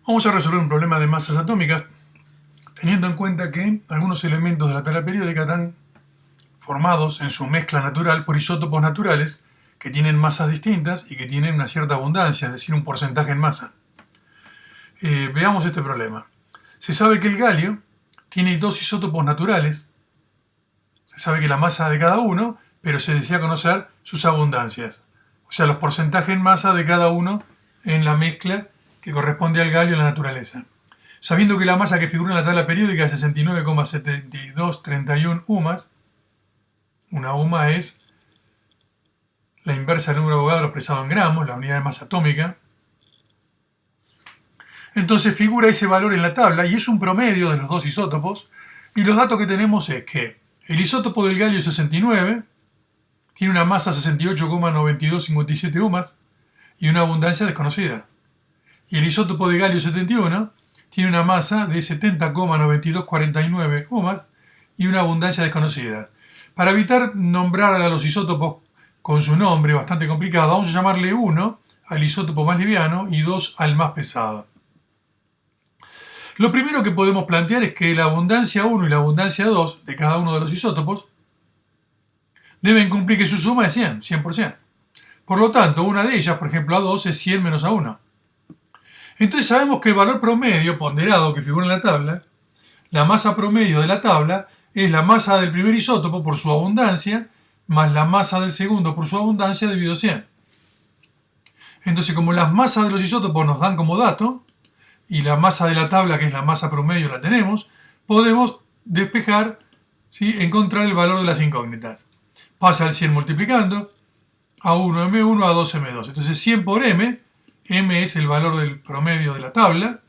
Vamos a resolver un problema de masas atómicas teniendo en cuenta que algunos elementos de la tabla periódica están formados en su mezcla natural por isótopos naturales que tienen masas distintas y que tienen una cierta abundancia, es decir, un porcentaje en masa. Veamos este problema. Se sabe que el galio tiene dos isótopos naturales, se sabe que la masa de cada uno, pero se desea conocer sus abundancias, o sea, los porcentajes en masa de cada uno en la mezcla que corresponde al galio en la naturaleza. Sabiendo que la masa que figura en la tabla periódica es 69,7231 UMAS, una UMA es la inversa del número de Avogadro expresado en gramos, la unidad de masa atómica. Entonces figura ese valor en la tabla y es un promedio de los dos isótopos. Y los datos que tenemos es que el isótopo del galio 69 tiene una masa 68,9257 UMAS y una abundancia desconocida. Y el isótopo de galio 71 tiene una masa de 70,9249 UMAS y una abundancia desconocida. Para evitar nombrar a los isótopos con su nombre bastante complicado, vamos a llamarle 1 al isótopo más liviano y 2 al más pesado. Lo primero que podemos plantear es que la abundancia 1 y la abundancia 2 de cada uno de los isótopos deben cumplir que su suma es 100%. Por lo tanto, una de ellas, por ejemplo A2, es 100 menos A1. Entonces sabemos que el valor promedio ponderado que figura en la tabla, la masa promedio de la tabla, es la masa del primer isótopo por su abundancia más la masa del segundo por su abundancia dividido 100. Entonces, como las masas de los isótopos nos dan como dato, y la masa de la tabla, que es la masa promedio, la tenemos, podemos despejar, ¿sí?, encontrar el valor de las incógnitas. Pasa el 100 multiplicando, A1 M1, A2 M2. Entonces 100 por M, M es el valor del promedio de la tabla,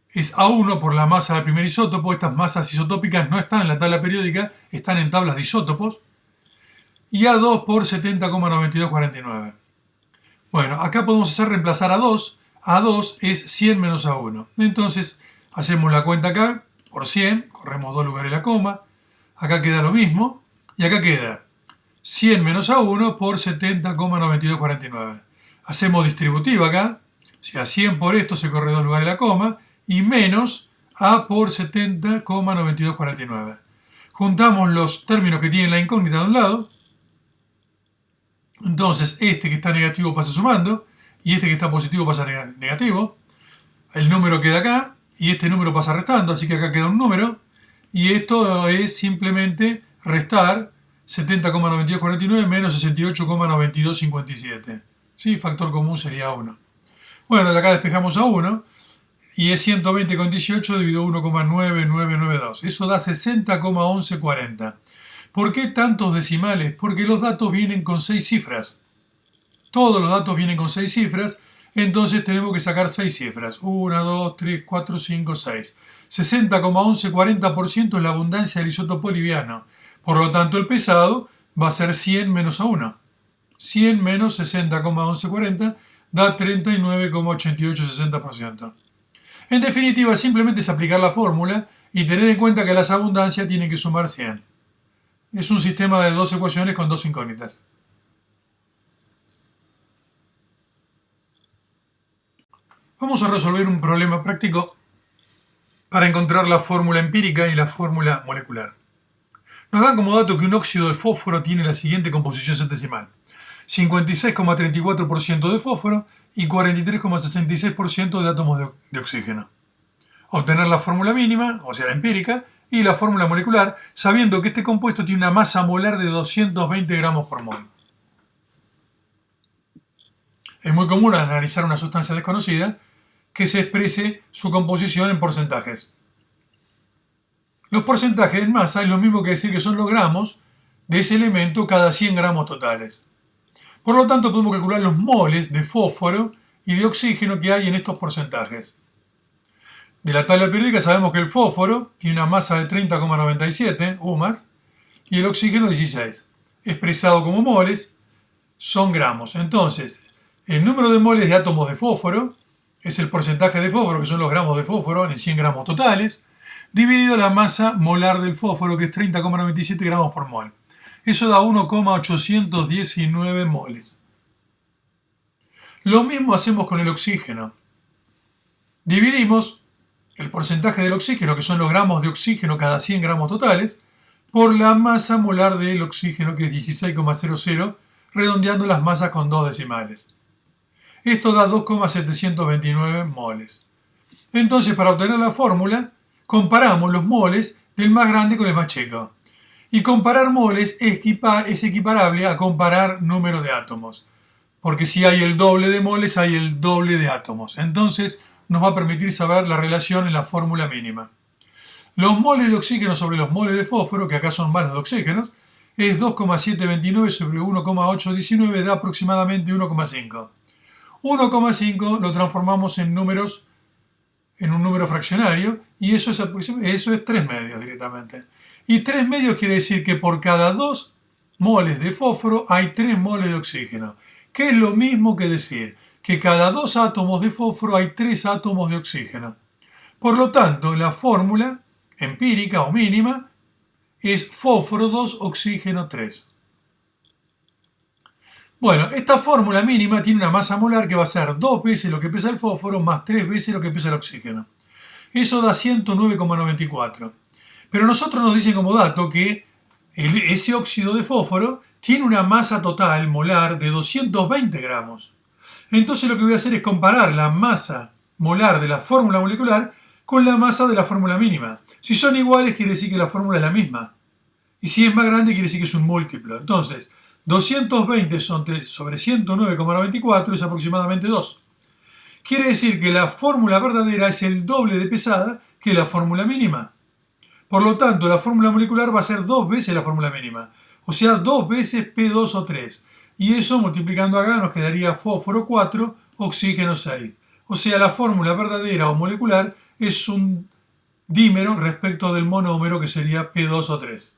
es A1 por la masa del primer isótopo. Estas masas isotópicas no están en la tabla periódica, están en tablas de isótopos, y A2 por 70,9249. Bueno, acá podemos hacer reemplazar A2. A2 es 100 menos A1. Entonces, hacemos la cuenta acá, por 100, corremos 2 lugares la coma, acá queda lo mismo, y acá queda 100 menos A1 por 70,9249. Hacemos distributiva acá, o sea, 100 por esto se corre 2 lugares la coma, y menos A por 70,9249. Juntamos los términos que tienen la incógnita de un lado, entonces este que está negativo pasa sumando, y este que está positivo pasa negativo, el número queda acá, y este número pasa restando, así que acá queda un número, y esto es simplemente restar 70,9249 menos 68,9257. ¿Sí? Factor común sería 1. Bueno, de acá despejamos a 1, y es 120,18 dividido 1,9992. Eso da 60,1140. ¿Por qué tantos decimales? Porque los datos vienen con 6 cifras. Todos los datos vienen con 6 cifras, entonces tenemos que sacar 6 cifras. 1, 2, 3, 4, 5, 6. 60,1140% es la abundancia del isótopo liviano. Por lo tanto, el pesado va a ser 100 menos A1. 100 menos 60,1140 da 39,8860%. En definitiva, simplemente es aplicar la fórmula y tener en cuenta que las abundancias tienen que sumar 100. Es un sistema de 2 ecuaciones con 2 incógnitas. Vamos a resolver un problema práctico para encontrar la fórmula empírica y la fórmula molecular. Nos dan como dato que un óxido de fósforo tiene la siguiente composición centesimal: 56,34% de fósforo y 43,66% de átomos de oxígeno. Obtener la fórmula mínima, o sea la empírica, y la fórmula molecular, sabiendo que este compuesto tiene una masa molar de 220 gramos por mol. Es muy común al analizar una sustancia desconocida que se exprese su composición en porcentajes. Los porcentajes en masa es lo mismo que decir que son los gramos de ese elemento cada 100 gramos totales. Por lo tanto, podemos calcular los moles de fósforo y de oxígeno que hay en estos porcentajes. De la tabla periódica sabemos que el fósforo tiene una masa de 30,97 UMAS y el oxígeno 16. Expresado como moles, son gramos. Entonces, el número de moles de átomos de fósforo es el porcentaje de fósforo, que son los gramos de fósforo en 100 gramos totales, dividido la masa molar del fósforo, que es 30,97 gramos por mol. Eso da 1,819 moles. Lo mismo hacemos con el oxígeno. Dividimos el porcentaje del oxígeno, que son los gramos de oxígeno cada 100 gramos totales, por la masa molar del oxígeno, que es 16,00, redondeando las masas con 2 decimales. Esto da 2,729 moles. Entonces, para obtener la fórmula, comparamos los moles del más grande con el más chico. Y comparar moles es equiparable a comparar número de átomos. Porque si hay el doble de moles, hay el doble de átomos. Entonces, nos va a permitir saber la relación en la fórmula mínima. Los moles de oxígeno sobre los moles de fósforo, que acá son manos de oxígeno, es 2,729 sobre 1,819, da aproximadamente 1,5. 1,5 lo transformamos en un número fraccionario, y eso es 3 medios directamente. Y 3 medios quiere decir que por cada 2 moles de fósforo hay 3 moles de oxígeno, que es lo mismo que decir que cada 2 átomos de fósforo hay 3 átomos de oxígeno. Por lo tanto, la fórmula empírica o mínima es fósforo 2, oxígeno 3. Bueno, esta fórmula mínima tiene una masa molar que va a ser 2 veces lo que pesa el fósforo más 3 veces lo que pesa el oxígeno. Eso da 109,94. Pero nosotros nos dicen como dato que ese óxido de fósforo tiene una masa total molar de 220 gramos. Entonces lo que voy a hacer es comparar la masa molar de la fórmula molecular con la masa de la fórmula mínima. Si son iguales, quiere decir que la fórmula es la misma. Y si es más grande, quiere decir que es un múltiplo. Entonces, 220 sobre 109,94 es aproximadamente 2. Quiere decir que la fórmula verdadera es el doble de pesada que la fórmula mínima. Por lo tanto, la fórmula molecular va a ser 2 veces la fórmula mínima. O sea, 2 veces P2O3. Y eso, multiplicando acá, nos quedaría fósforo 4, oxígeno 6. O sea, la fórmula verdadera o molecular es un dímero respecto del monómero, que sería P2O3.